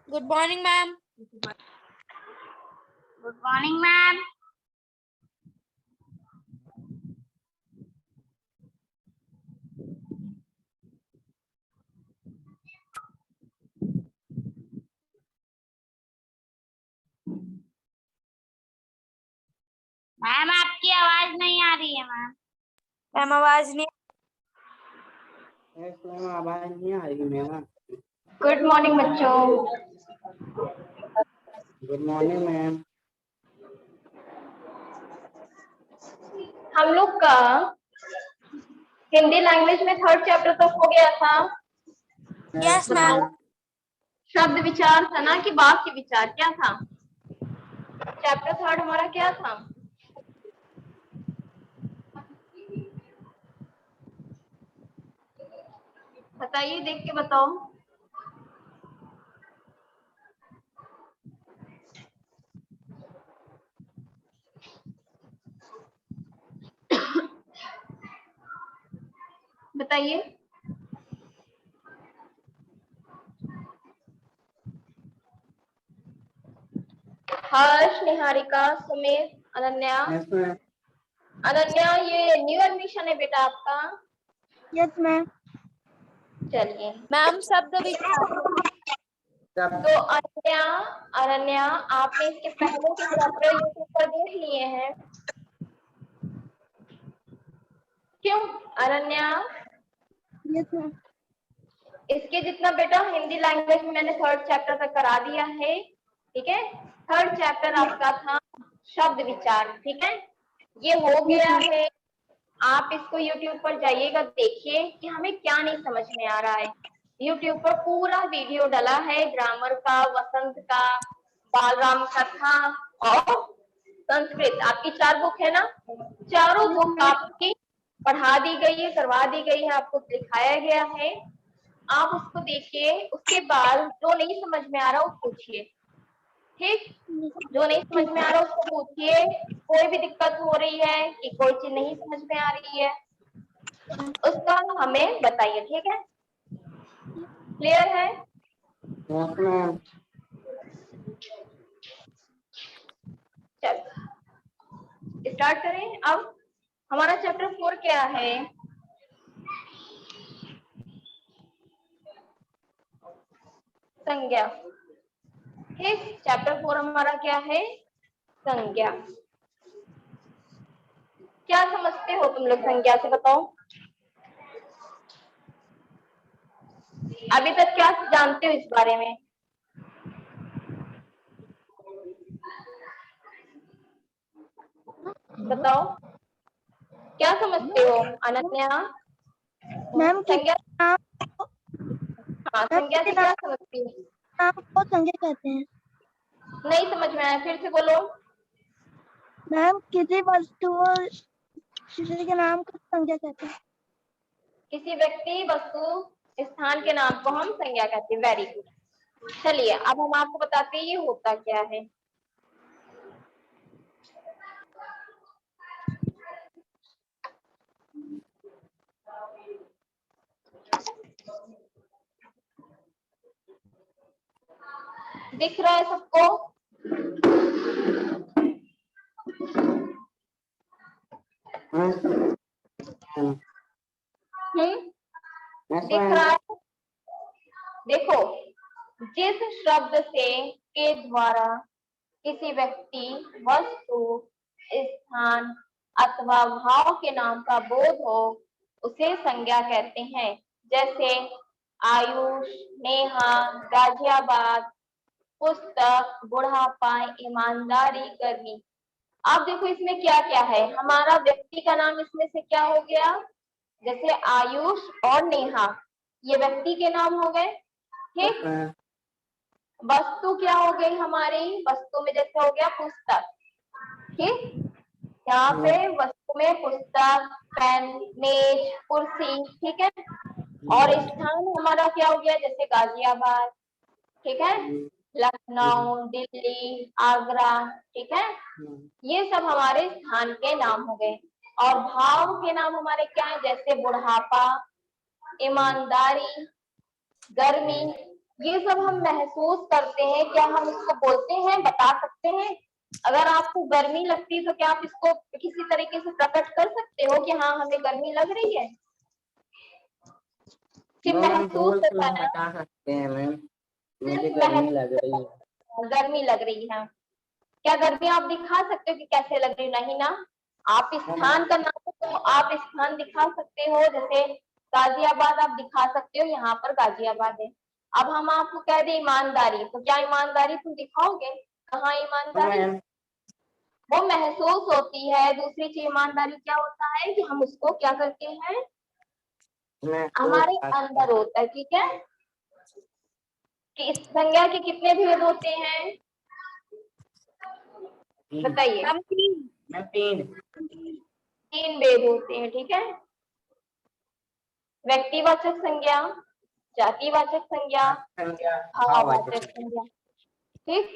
Good morning ma'am. Good morning ma'am. Ma'am आपकी आवाज नहीं आ रही है मैम। मैम आवाज नहीं। आवाज नहीं आ रही मैम। गुड मॉर्निंग बच्चों। Good morning ma'am. हम लोग का हिंदी लैंग्वेज में 3rd चैप्टर तक हो गया था। Yes ma'am. शब्द विचार था ना कि वाक्य विचार क्या था? चैप्टर 3rd हमारा क्या था? बताइए, देख के बताओ। बताइए। हर्ष, निहारिका, सुमित, अनन्या। अनन्या, ये न्यू एडमिशन है बेटा आपका? Yes ma'am. चलिए मैम शब्द विचार। तो अनन्या, अनन्या आपने इसके पहले के चैप्टर यूट्यूब पर देख लिए हैं? क्यों अनन्या? Yes ma'am. इसके जितना बेटा हिंदी लैंग्वेज में मैंने 3rd चैप्टर तक करा दिया है। ठीक है, 3rd चैप्टर आपका था शब्द विचार। ठीक है, ये हो गया है। आप इसको YouTube पर जाइएगा, देखिए कि हमें क्या नहीं समझ में आ रहा है। YouTube पर पूरा वीडियो डला है, ग्रामर का, वसंत का, बालराम कथा और संस्कृत। आपकी 4 बुक है ना? चारों बुक आपकी पढ़ा दी गई है, करवा दी गई है, आपको दिखाया गया है। आप उसको देखिए, उसके बाद जो नहीं समझ में आ रहा वो पूछिए। ठीक, जो नहीं समझ में आ रहा उसको पूछिए। कोई भी दिक्कत हो रही है कि कोई चीज नहीं समझ में आ रही है, उसका हमें बताइए। ठीक है, क्लियर है? चल स्टार्ट करें। अब हमारा चैप्टर 4 क्या है? संज्ञा। ठीक, चैप्टर 4 हमारा क्या है? संज्ञा। क्या समझते हो तुम लोग संज्ञा से, बताओ। अभी तक क्या जानते हो इस बारे में? बताओ, क्या समझते हो अनन्या? मैम संज्ञा, नाम हाँ संज्ञा से क्या समझती हो? नाम को संज्ञा कहते हैं। नहीं समझ में आया, फिर से बोलो। मैम किसी वस्तु किसी के नाम को संज्ञा कहते हैं। किसी व्यक्ति, वस्तु, स्थान के नाम को हम संज्ञा कहते हैं। Very good. चलिए अब हम आपको बताते हैं ये होता क्या है। दिख रहा है सबको? दिख रहा है? देखो, जिस शब्द से के द्वारा किसी व्यक्ति, वस्तु, स्थान अथवा भाव के नाम का बोध हो उसे संज्ञा कहते हैं। जैसे आयुष, नेहा, गाजियाबाद, पुस्तक, बुढ़ापा, ईमानदारी, गर्मी। अब देखो इसमें क्या क्या है। हमारा व्यक्ति का नाम इसमें से क्या हो गया? जैसे आयुष और नेहा, ये व्यक्ति के नाम हो गए। ठीक, वस्तु क्या हो गई हमारी? वस्तु में जैसे हो गया पुस्तक। ठीक, यहाँ पे वस्तु में पुस्तक, पेन, मेज, कुर्सी। ठीक है, और स्थान हमारा क्या हो गया? जैसे गाजियाबाद, ठीक है, लखनऊ, दिल्ली, आगरा। ठीक है, ये सब हमारे स्थान के नाम हो गए। और भाव के नाम हमारे क्या है? जैसे बुढ़ापा, ईमानदारी, गर्मी। ये सब हम महसूस करते हैं, क्या हम इसको बोलते हैं, बता सकते हैं? अगर आपको गर्मी लगती है तो क्या आप इसको किसी तरीके से प्रकट कर सकते हो कि हाँ हमें गर्मी लग रही है? कि मैम महसूस बोल के होता है ना, बता सकते हैं मैम, मुझे सिर्फ गर्मी लग रही है। गर्मी लग रही है। क्या गर्मी आप दिखा सकते हो कि कैसे लग रही है? नहीं ना। आप स्थान का नाम तो आप स्थान दिखा सकते हो, जैसे गाजियाबाद आप दिखा सकते हो, यहाँ पर गाजियाबाद है। अब हम आपको कह दे ईमानदारी, तो क्या ईमानदारी तुम दिखाओगे? कहाँ ईमानदारी? मैम वो महसूस होती है। दूसरी चीज ईमानदारी क्या होता है कि हम उसको क्या करते हैं, मैं हमारे अंदर होता है। ठीक है, कि इस संज्ञा के कितने भेद होते हैं बताइए? मैं तीन 3 भेद होते हैं। ठीक है, व्यक्तिवाचक संज्ञा, जातिवाचक संज्ञा, भाववाचक संज्ञा। ठीक,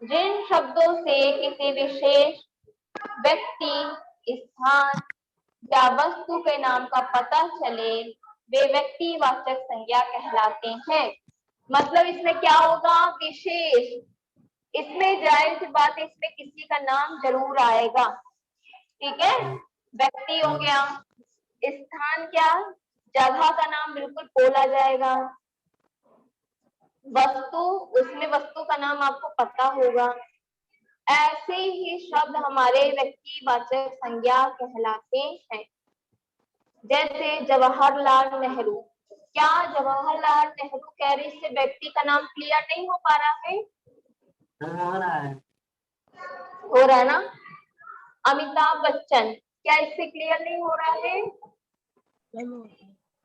जिन शब्दों से किसी विशेष व्यक्ति, स्थान या वस्तु के नाम का पता चले वे व्यक्तिवाचक संज्ञा कहलाते हैं। मतलब इसमें क्या होगा, विशेष, इसमें जाहिर सी बात है इसमें किसी का नाम जरूर आएगा। ठीक है, व्यक्ति हो गया, स्थान क्या, जगह का नाम बिल्कुल बोला जाएगा, वस्तु, उसमें वस्तु का नाम आपको पता होगा। ऐसे ही शब्द हमारे व्यक्तिवाचक संज्ञा कहलाते हैं। जैसे जवाहरलाल नेहरू, क्या जवाहरलाल नेहरू कह रहे, इससे व्यक्ति का नाम क्लियर नहीं हो पा रहा है? हो रहा है। हो रहा है ना। अमिताभ बच्चन, क्या इससे क्लियर नहीं हो रहा है?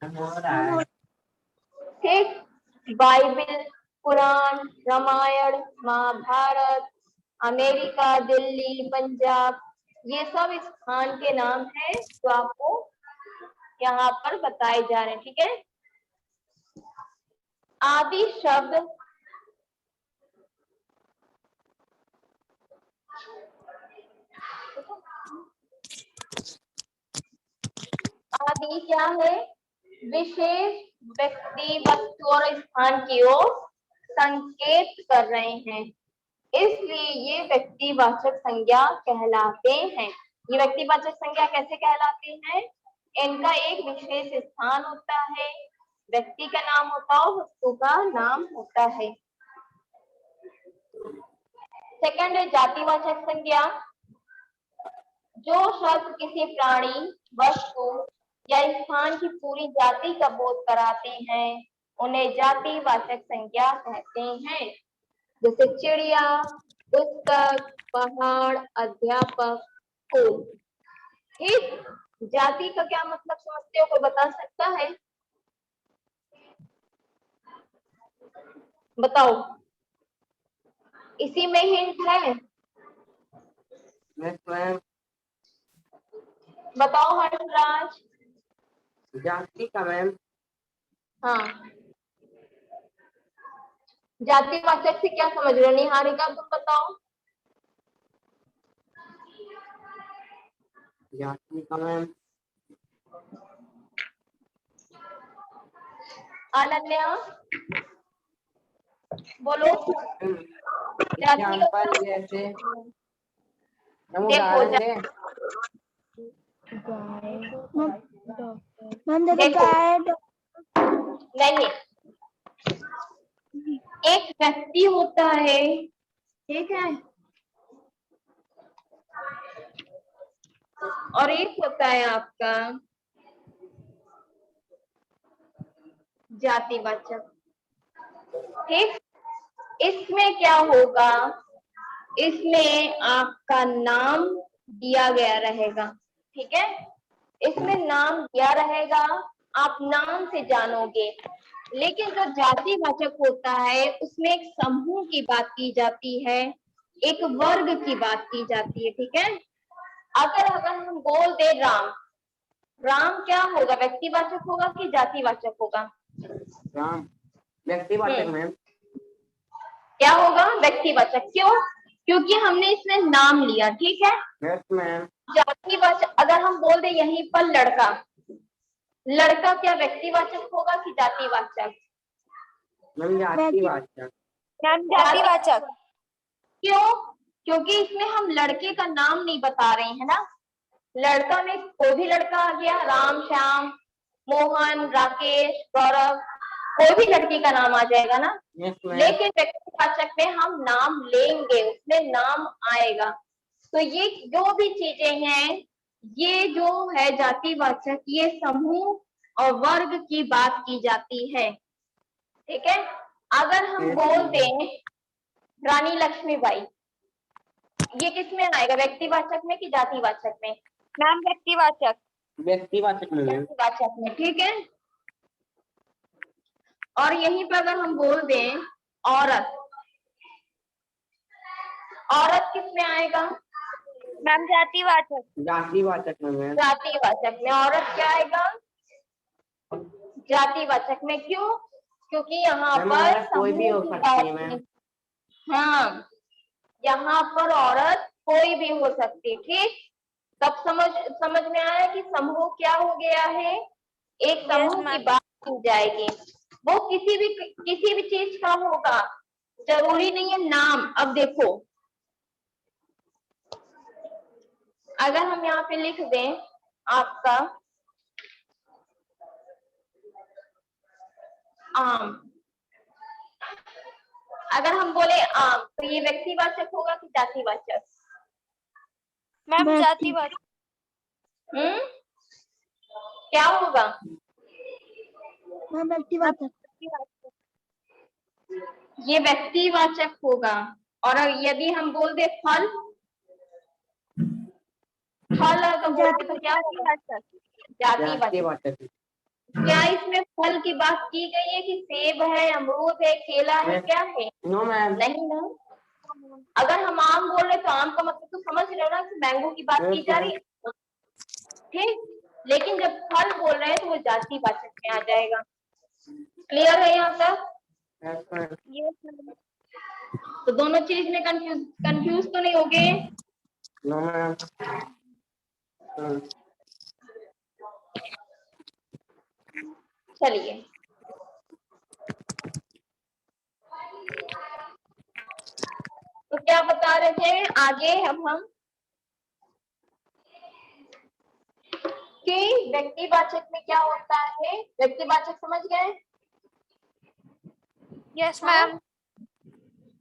हो रहा है। ठीक, बाइबल, कुरान, रामायण, महाभारत, अमेरिका, दिल्ली, पंजाब, ये सब स्थान के नाम हैं जो आपको यहाँ पर बताए जा रहे हैं। ठीक है, आदि शब्द आदि क्या है, विशेष व्यक्ति, वस्तु और स्थान की ओर संकेत कर रहे हैं, इसलिए ये व्यक्तिवाचक संज्ञा कहलाते हैं। ये व्यक्तिवाचक संज्ञा कैसे कहलाते हैं? इनका एक विशेष स्थान होता है, व्यक्ति का नाम होता है, वस्तु का नाम होता है। सेकंड है जातिवाचक संज्ञा। जो शब्द किसी प्राणी, वस्तु या स्थान की पूरी जाति का बोध कराते हैं उन्हें जातिवाचक संज्ञा कहते हैं। जैसे चिड़िया, पुस्तक, पहाड़, अध्यापक, फूल। ठीक, जाति का क्या मतलब समझते हो, कोई बता सकता है? बताओ, इसी में हिंट है, मैं बताओ हर्षराज। जाति का मैम। हाँ, जातिवाचक से क्या समझ रहे हो? निहारिका तुम बताओ। जाति का मैम। अनन्या बोलो। एग्जाम्पल जैसे हम देखो उदाहरण दें। मैम जैसे देखो, गाय, नहीं, एक व्यक्ति होता है, ठीक है, और एक होता है आपका जातिवाचक। ठीक, इसमें क्या होगा, इसमें आपका नाम दिया गया रहेगा। ठीक है, इसमें नाम दिया रहेगा, आप नाम से जानोगे। लेकिन जो जातिवाचक होता है उसमें एक समूह की बात की जाती है, एक वर्ग की बात की जाती है। ठीक है, अगर हम बोल दे राम, राम क्या होगा, व्यक्तिवाचक होगा कि जातिवाचक होगा? राम व्यक्तिवाचक मैम। क्या होगा, व्यक्तिवाचक। क्यों? क्योंकि हमने इसमें नाम लिया। ठीक है, यस मैम। जातिवाचक अगर हम बोल दे यहीं पर लड़का, लड़का क्या व्यक्तिवाचक होगा कि जातिवाचक? मैम जातिवाचक। मैम जातिवाचक। क्यों? क्योंकि इसमें हम लड़के का नाम नहीं बता रहे हैं ना। लड़का में कोई भी लड़का आ गया, राम, श्याम, मोहन, राकेश, गौरव, कोई भी लड़की का नाम आ जाएगा ना। Yes ma'am. लेकिन व्यक्तिवाचक में हम नाम लेंगे, उसमें नाम आएगा। तो ये जो भी चीजें हैं, ये जो है जातिवाचक, ये समूह और वर्ग की बात की जाती है। ठीक है। अगर हम Yes, बोल ma'am. दें रानी लक्ष्मीबाई, ये किसमें आएगा, व्यक्तिवाचक में कि जातिवाचक में? मैम व्यक्तिवाचक। व्यक्तिवाचक में मैम। व्यक्तिवाचक में, ठीक है। और यहीं पर अगर हम बोल दें औरत, औरत किसमें आएगा? मैम जातिवाचक। जातिवाचक में मैम। जातिवाचक में औरत क्या आएगा? जातिवाचक में। क्यों? क्योंकि यहाँ मैम, पर औरत कोई भी हो समूह की सकती है बात मैम। की- हाँ, यहाँ पर औरत कोई भी हो सकती है। ठीक, तब समझ में आया कि समूह क्या हो गया है। एक समूह की ma'am. बात की जाएगी, वो किसी भी चीज का होगा, जरूरी नहीं है नाम। अब देखो, अगर हम यहाँ पे लिख दें आपका आम, अगर हम बोले आम, तो ये व्यक्तिवाचक होगा कि जातिवाचक? मैम व्यक्ति- जातिवाचक। क्या होगा? मैं व्यक्तिवाचक। ये व्यक्तिवाचक होगा। और यदि हम बोल दे फल, फल अगर बोलते तो क्या होगा? जातिवाचक। जातिवाचक। क्या इसमें फल की बात की गई है कि सेब है, अमरूद है, केला है, क्या है? No ma'am. नहीं ना। अगर हम आम बोल रहे तो आम का मतलब तो समझ रहे हो ना कि मैंगो की बात की जा रही है। ठीक, लेकिन जब फल बोल रहे हैं तो वो जातिवाचक में आ जाएगा। क्लियर है यहाँ तक? Yes ma'am. तो दोनों चीज में कंफ्यूज तो नहीं हो गए? No ma'am. चलिए, तो क्या बता रहे थे आगे अब हम कि व्यक्तिवाचक में क्या होता है। व्यक्तिवाचक समझ गए? Yes ma'am.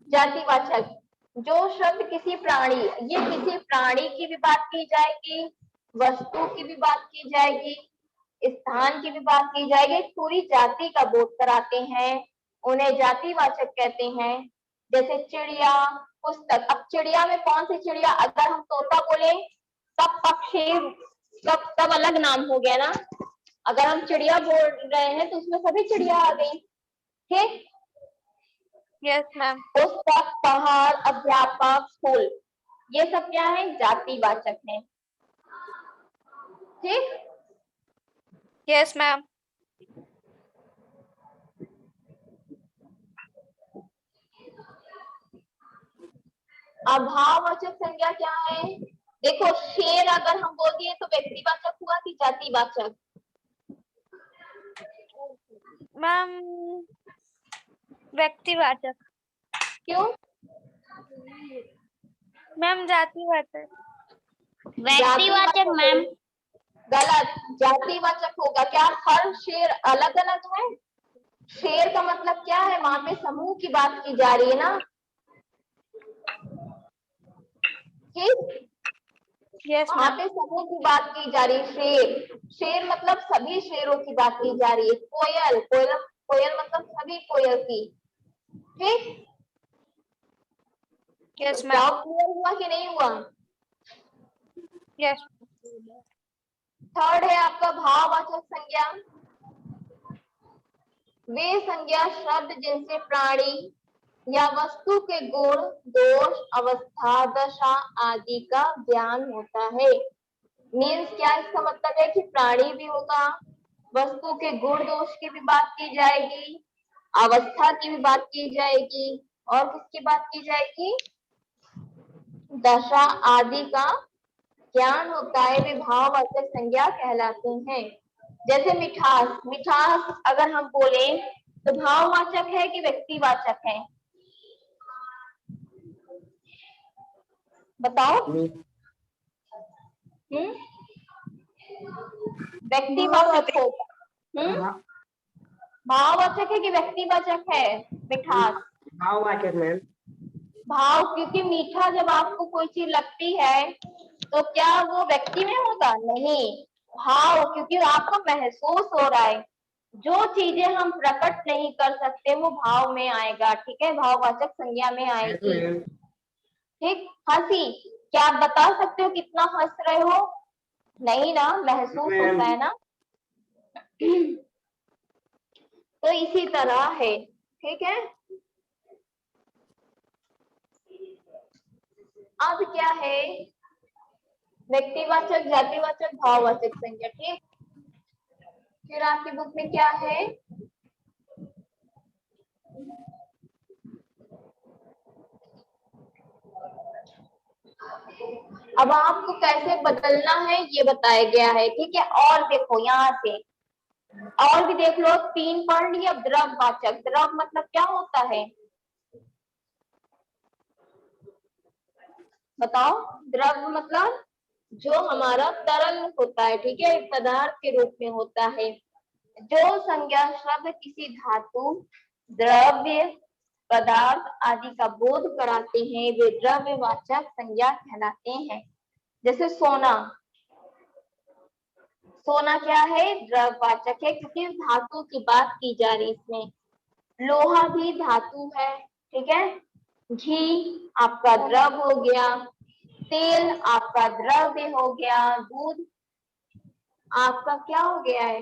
जातिवाचक, जो शब्द किसी प्राणी, ये किसी प्राणी की भी बात की जाएगी, वस्तु की भी बात की जाएगी, स्थान की भी बात की जाएगी, पूरी जाति का बोध कराते हैं, उन्हें जातिवाचक कहते हैं। जैसे चिड़िया, पुस्तक। अब चिड़िया में कौन सी चिड़िया? अगर हम तोता बोले तब पक्षी, तब अलग नाम हो गया ना। अगर हम चिड़िया बोल रहे हैं तो उसमें सभी चिड़िया आ गई। ठीक, यस मैम। पुस्तक, पहाड़, अध्यापक, फूल, ये सब क्या है? जातिवाचक है। ठीक, यस मैम। अभाववाचक संज्ञा क्या है? देखो, शेर अगर हम बोल दिए तो व्यक्तिवाचक हुआ कि जातिवाचक? मैम व्यक्तिवाचक। क्यों? मैम जातिवाचक। व्यक्तिवाचक मैम। गलत, जातिवाचक होगा। क्या हर शेर अलग अलग है? शेर का मतलब क्या है? वहां पे समूह की बात की जा रही है ना। ठीक, यस वहां मैम। पे समूह की बात की जा रही है। शेर, शेर मतलब सभी शेरों की बात की जा रही है। कोयल, कोयल मतलब सभी कोयल की। ठीक, यस मैम। डाउट क्लियर हुआ कि नहीं हुआ? यस। थर्ड है आपका भाववाचक संज्ञा। वे संज्ञा शब्द जिनसे प्राणी या वस्तु के गुण, दोष, अवस्था, दशा आदि का ज्ञान होता है। मीन्स क्या? इसका मतलब है कि प्राणी भी होगा, वस्तु के गुण दोष की भी बात की जाएगी, अवस्था की भी बात की जाएगी, और किसकी बात की जाएगी? दशा आदि का ज्ञान होता है। वे भाववाचक संज्ञा कहलाते हैं। जैसे मिठास, मिठास अगर हम बोले तो भाववाचक है कि व्यक्तिवाचक है? बताओ। व्यक्तिवाचक होगा। भाववाचक है कि व्यक्तिवाचक है मिठास? भाववाचक मैम। भाव, क्योंकि मीठा जब आपको कोई चीज लगती है तो क्या वो व्यक्ति में होगा? नहीं, भाव, क्योंकि आपको महसूस हो रहा है। जो चीजें हम प्रकट नहीं कर सकते वो भाव में आएगा, ठीक है, भाववाचक संज्ञा में आएगी। ठीक, हंसी, क्या आप बता सकते हो कितना हंस रहे हो? नहीं ना, महसूस होता है ना। तो इसी तरह है, ठीक है। अब क्या है? व्यक्तिवाचक, जातिवाचक, भाववाचक संज्ञा, ठीक। फिर आपकी बुक में क्या है? अब आपको कैसे बदलना है ये बताया गया है, ठीक है। और देखो यहाँ से और भी देख लो, 3 पढ़ लिया। द्रववाचक, द्रव मतलब क्या होता है? बताओ। द्रव मतलब जो हमारा तरल होता है, ठीक है, पदार्थ के रूप में होता है। जो संज्ञा शब्द किसी धातु, द्रव्य, पदार्थ आदि का बोध कराते हैं वे द्रव्यवाचक संज्ञा कहलाते हैं। जैसे सोना, सोना क्या है? द्रववाचक है, क्योंकि धातु की बात की जा रही इसमें। लोहा भी धातु है, ठीक है। घी आपका द्रव हो गया, तेल आपका द्रव्य हो गया, दूध आपका क्या हो गया है?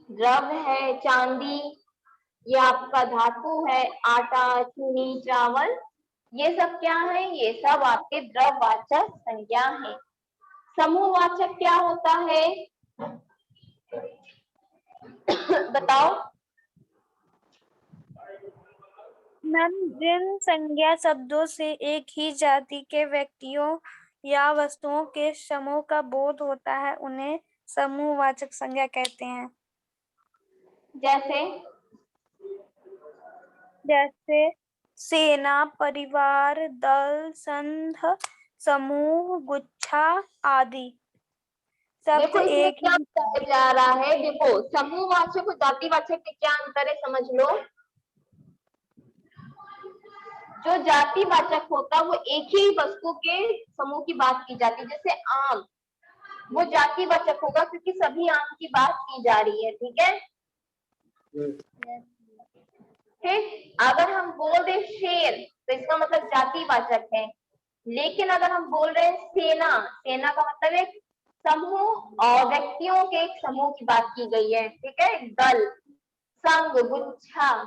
द्रव है। चांदी ये आपका धातु है। आटा, चीनी, चावल ये सब क्या है? ये सब आपके द्रववाचक संज्ञा है। समूहवाचक क्या होता है? बताओ। मैम, जिन संज्ञा शब्दों से एक ही जाति के व्यक्तियों या वस्तुओं के समूह का बोध होता है उन्हें समूहवाचक संज्ञा कहते हैं। जैसे जैसे सेना, परिवार, दल, संघ, समूह, गुच्छा आदि शब्द देखो इसमें एक क्या ही। बताया जा रहा है? देखो, समूहवाचक और जातिवाचक में क्या अंतर है समझ लो। जो जातिवाचक होता है वो एक ही वस्तु के समूह की बात की जाती है। जैसे आम, वो जातिवाचक होगा क्योंकि सभी आम की बात की जा रही है, ठीक है। ठीक, अगर हम बोल रहे शेर तो इसका मतलब जातिवाचक है। लेकिन अगर हम बोल रहे हैं सेना, सेना का मतलब एक समूह और व्यक्तियों के एक समूह की बात की गई है, ठीक है। दल, संघ, गुच्छा,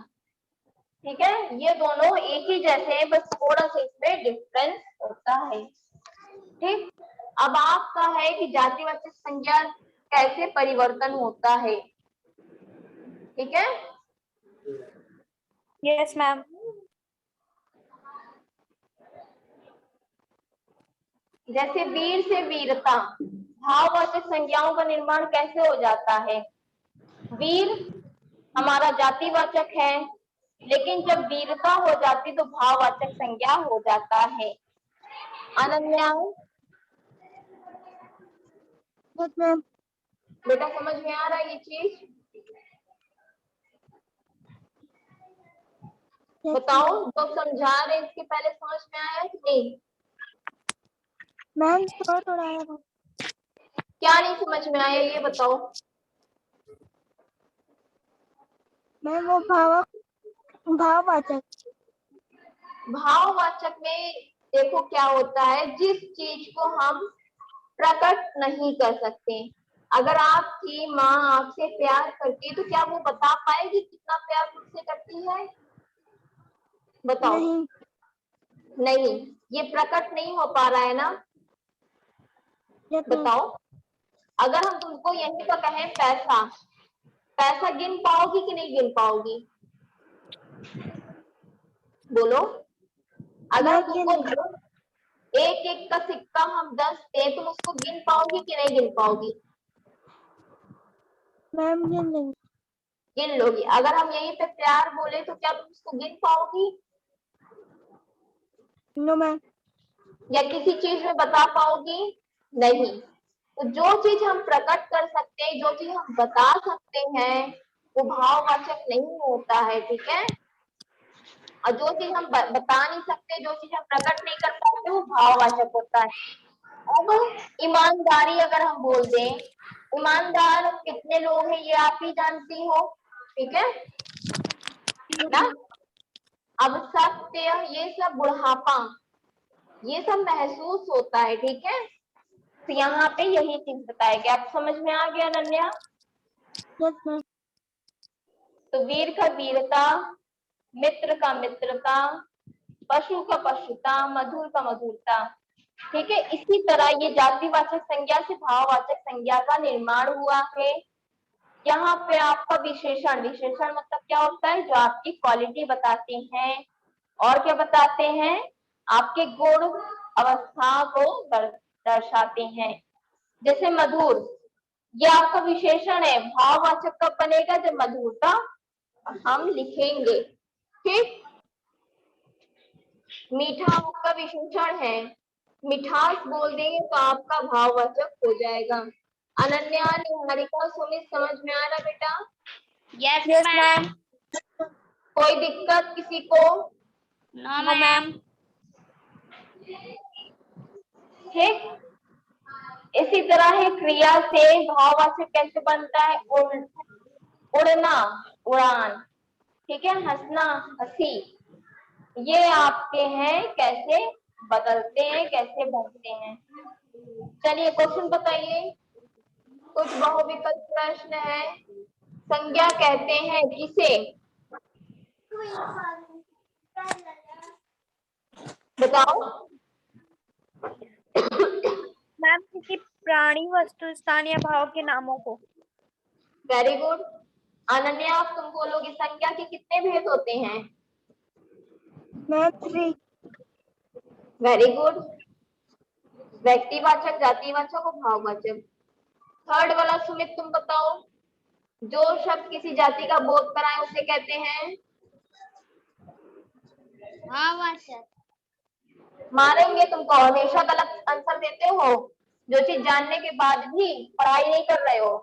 ठीक है, ये दोनों एक ही जैसे हैं, बस थोड़ा सा इसमें डिफरेंस होता है। ठीक, अब आपका है कि जातिवाचक संज्ञा कैसे परिवर्तन होता है, ठीक है। Yes ma'am. जैसे वीर से वीरता, भाववाचक संज्ञाओं का निर्माण कैसे हो जाता है? वीर हमारा जातिवाचक है, लेकिन जब वीरता हो जाती तो भाववाचक संज्ञा हो जाता है। अनन्या, मैम। बेटा समझ में आ रहा है ये चीज? बताओ, तो समझा रहे इसके पहले समझ में आया कि नहीं? मैम थोड़ा थोड़ा आया था। क्या नहीं समझ में आया ये बताओ। मैम वो भाववाचक। भाववाचक में देखो क्या होता है, जिस चीज को हम प्रकट नहीं कर सकते। अगर आपकी माँ आपसे प्यार करती है तो क्या वो बता पाएगी कितना प्यार मुझसे करती है? बताओ। नहीं। नहीं, ये प्रकट नहीं हो पा रहा है ना। बताओ, अगर हम तुमको यहीं पर कहें पैसा, पैसा गिन पाओगी कि नहीं गिन पाओगी? बोलो। अगर हम तुमको एक एक का सिक्का हम 10 दे, तुम उसको गिन पाओगी कि नहीं गिन पाओगी? मैम गिन लेंगे। गिन लोगी। अगर हम यहीं पे प्यार बोले तो क्या तुम उसको गिन पाओगी? No ma'am. या किसी चीज में बता पाओगी? नहीं। तो जो चीज हम प्रकट कर सकते हैं, जो चीज हम बता सकते हैं, वो भाववाचक नहीं होता है, ठीक है। और जो चीज हम बता नहीं सकते, जो चीज हम प्रकट नहीं कर पाते, वो भाववाचक होता है। अब ईमानदारी अगर हम बोल दें, ईमानदार कितने लोग हैं ये आप ही जानती हो, ठीक है ना। अब सत्य, ये सब बुढ़ापा, ये सब महसूस होता है, ठीक है। तो यहाँ पे यही चीज बताया गया। आप समझ में आ गया अनन्या? Yes ma'am. तो वीर का वीरता, मित्र का मित्रता, पशु का पशुता, मधुर का मधुरता, ठीक है। इसी तरह ये जातिवाचक संज्ञा से भाववाचक संज्ञा का निर्माण हुआ है। यहाँ पे आपका विशेषण, विशेषण मतलब क्या होता है? जो आपकी क्वालिटी बताते हैं। और क्या बताते हैं? आपके गुण अवस्था को दर्शाते हैं। जैसे मधुर, ये आपका विशेषण है। भाववाचक कब बनेगा? जब मधुरता हम लिखेंगे, ठीक। मीठा आपका विशेषण है, मिठास बोल देंगे तो आपका भाववाचक हो जाएगा। अनन्या, निहारिका, सुमित, समझ में आ रहा बेटा? Yes ma'am. कोई दिक्कत किसी को? No ma'am. ठीक। इसी तरह है क्रिया से भाववाचक कैसे बनता है? उड़ना, उड़ान, ठीक है। हंसना, हंसी, ये आपके हैं कैसे बदलते हैं, कैसे बनते हैं। चलिए क्वेश्चन बताइए। कुछ बहुविकल्प प्रश्न है। संज्ञा कहते हैं किसे? बताओ। मैम किसी प्राणी, वस्तु, स्थान या भाव के नामों को। Very good. अनन्या, आप तुम बोलोगे संज्ञा के कितने भेद होते हैं? मैम 3। Very good. व्यक्तिवाचक, जातिवाचक और भाववाचक। थर्ड वाला सुमित तुम बताओ। जो शब्द किसी जाति का बोध कराए उसे कहते हैं भाववाचक। मारेंगे तुमको, हमेशा गलत आंसर देते हो। जो चीज जानने के बाद भी पढ़ाई नहीं कर रहे हो।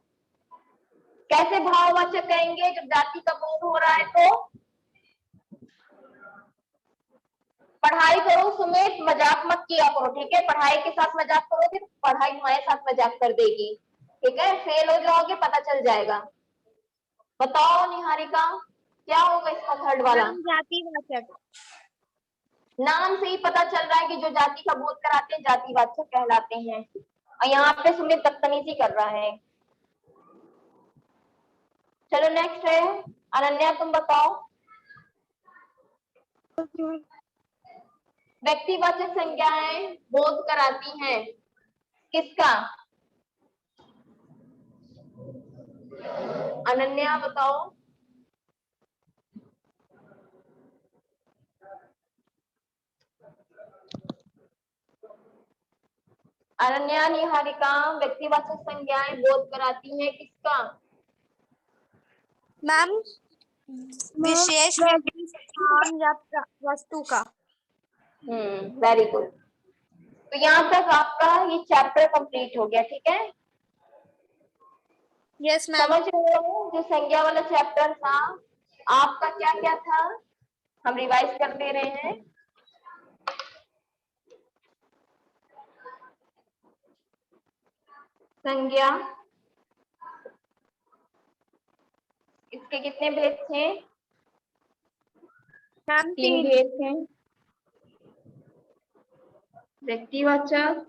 कैसे भाववाचक कहेंगे जब जाति का बोध हो रहा है? तो पढ़ाई करो सुमित, मजाक मत किया करो, ठीक है। पढ़ाई के साथ मजाक करोगे तो पढ़ाई तुम्हारे साथ मजाक कर देगी, ठीक है। फेल हो जाओगे, पता चल जाएगा। बताओ निहारिका, क्या होगा इसका थर्ड वाला? जातिवाचक। नाम से ही पता चल रहा है कि जो जाति का बोध कराते हैं जातिवाचक कहलाते हैं। और यहाँ पे सुमित बदतमीजी कर रहा है। चलो नेक्स्ट है अनन्या, तुम बताओ। व्यक्तिवाचक संज्ञाएं बोध कराती हैं किसका? अनन्या बताओ। अनन्या, निहारिका, व्यक्तिवाचक संज्ञाएं बोध कराती हैं किसका? मैम विशेष व्यक्ति, स्थान या वस्तु का। Very good. तो यहाँ तक आपका ये चैप्टर कंप्लीट हो गया, ठीक है। Yes ma'am. समझ रहे हो? जो संज्ञा वाला चैप्टर था आपका क्या क्या था, हम रिवाइज कर दे रहे हैं। संज्ञा, इसके कितने भेद थे? मैम 3 भेद थे। व्यक्तिवाचक,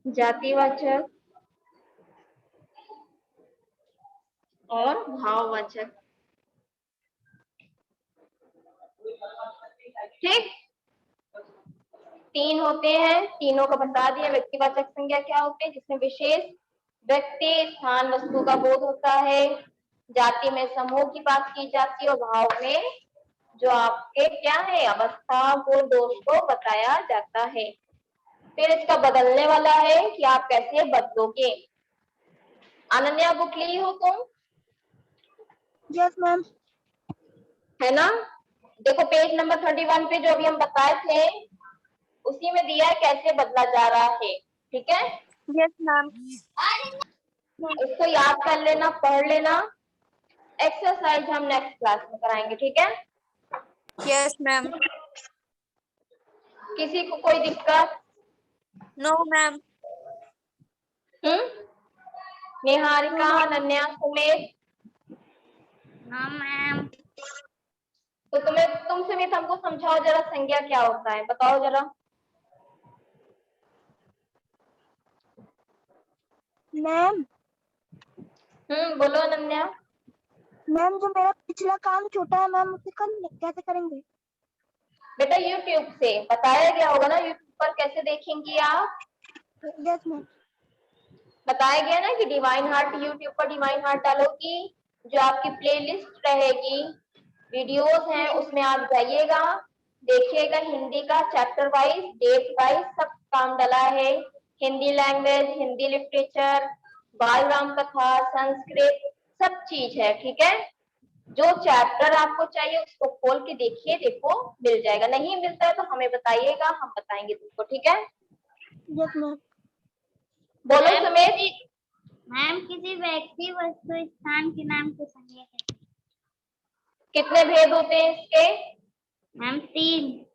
जातिवाचक और भाववाचक, ठीक। 3 होते हैं, तीनों का बता दिया। व्यक्तिवाचक संज्ञा क्या होते हैं? जिसमें विशेष व्यक्ति, स्थान, वस्तु का बोध होता है। जाति में समूह की बात की जाती है और भाव में जो आपके क्या है, अवस्था, गुण, दोष को बताया जाता है। फिर इसका बदलने वाला है कि आप कैसे बदलोगे। अनन्या बुक ली हो तुम? Yes ma'am. है ना? देखो पेज नंबर 31 पे जो अभी हम बताए थे उसी में दिया है कैसे बदला जा रहा है। ठीक है, यस मैम। इसको याद कर लेना, पढ़ लेना। एक्सरसाइज हम नेक्स्ट क्लास में कराएंगे। ठीक है, यस मैम। किसी को कोई दिक्कत? No ma'am. Niharika, Ananya, Sumit? No ma'am. तो तुम सुमित हमको समझाओ जरा, संज्ञा क्या होता है, बताओ जरा। मैम बोलो अनन्या। मैम जो मेरा पिछला काम छोटा है मैम उसे कैसे करेंगे? बेटा यूट्यूब से बताया गया होगा ना, यूट्यूब पर कैसे देखेंगी आप? Yes ma'am. बताया गया ना कि डिवाइन हार्ट, यूट्यूब पर डिवाइन हार्ट डालोगी, जो आपकी प्लेलिस्ट रहेगी, वीडियोस हैं, उसमें आप जाइएगा, देखिएगा, हिंदी का चैप्टर वाइज, डेट वाइज सब काम डला है। हिंदी लैंग्वेज, हिंदी लिटरेचर, बाल राम कथा, संस्कृत, सब चीज है। ठीक है, जो चैप्टर आपको चाहिए उसको खोल के देखिए, देखो मिल जाएगा। नहीं मिलता है तो हमें बताइएगा, हम बताएंगे तुमको। ठीक है, यस मैम। बोलो सुमित। मैम किसी व्यक्ति, वस्तु, स्थान के नाम को संज्ञा कहते हैं। कितने भेद होते हैं इसके? मैम 3।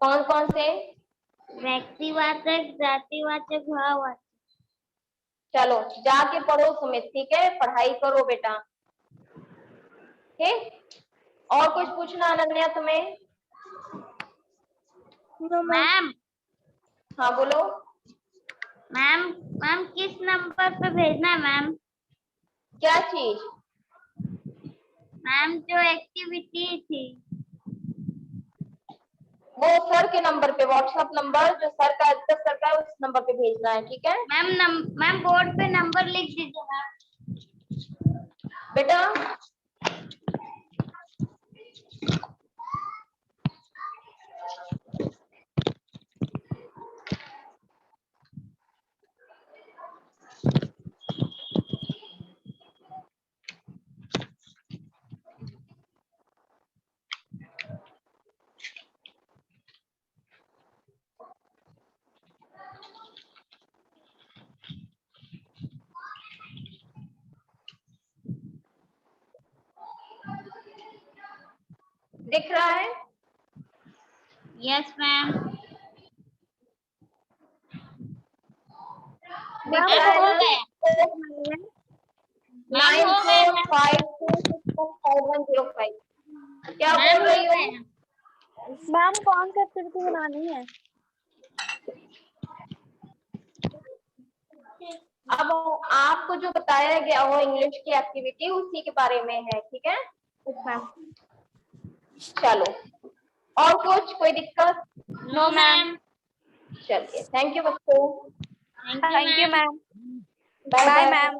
कौन कौन से? व्यक्तिवाचक, जातिवाचक, भाववाचक। चलो जाके पढ़ो सुमित, ठीक है, पढ़ाई करो बेटा। ठीक, और कुछ पूछना अनन्या तुम्हें? No ma'am. हाँ बोलो। मैम मैम किस नंबर पे भेजना है मैम? क्या चीज? मैम जो एक्टिविटी थी। वो सर के नंबर पे, व्हाट्सएप नंबर जो सर का है उस नंबर पे भेजना है। ठीक है मैम बोर्ड पे नंबर लिख दीजिए मैम। बेटा। दिख रहा है? Yes ma'am. दिख रहा है ना? 9452615105। क्या बोल रही हो? मैम कौन सी एक्टिविटी बनानी है? अब आपको जो बताया गया हो इंग्लिश की एक्टिविटी उसी के बारे में है। ठीक है, चलो और कुछ कोई दिक्कत? No ma'am. चलिए, थैंक यू बच्चों। Thank you ma'am. Bye bye bye. Ma'am.